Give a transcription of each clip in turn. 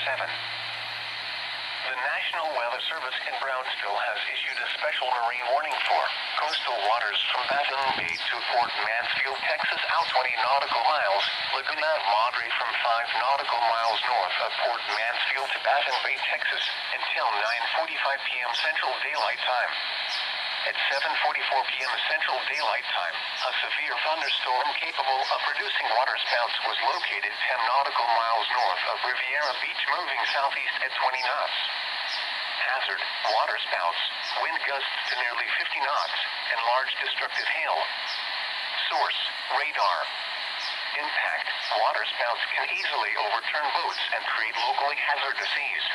7. The National Weather Service in Brownsville has issued a special marine warning for coastal waters from Baffin Bay to Port Mansfield, Texas, out 20 nautical miles, Laguna and Madre from 5 nautical miles north of Port Mansfield to Baffin Bay, Texas, until 9:45 p.m. Central Daylight Time. At 7:44 p.m. Central Daylight Time, a severe thunderstorm capable of producing waterspouts was located 10 nautical miles north of Riviera Beach, moving southeast at 20 knots. Hazard: waterspouts, wind gusts to nearly 50 knots, and large destructive hail. Source: radar. Impact: waterspouts can easily overturn boats and create locally hazardous seas.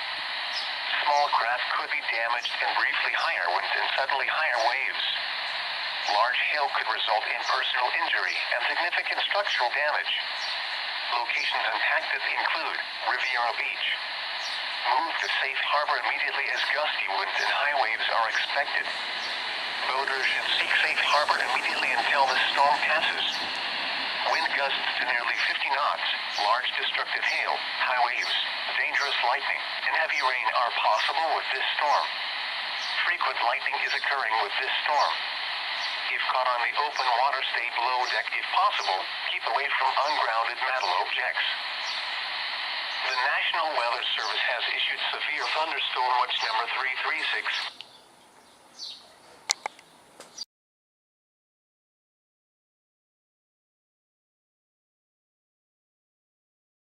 Small craft could be damaged in briefly higher winds and suddenly higher waves. Large hail could result in personal injury and significant structural damage. Locations impacted include Riviera Beach. Move to safe harbor immediately as gusty winds and high waves are expected. Boaters should seek safe harbor immediately until the storm passes. Wind gusts to nearly 50 knots, large destructive hail, high waves, dangerous lightning, and heavy rain are possible with this storm. Frequent lightning is occurring with this storm. If caught on the open water, stay below deck if possible. Keep away from ungrounded metal objects. The National Weather Service has issued severe thunderstorm watch number 336.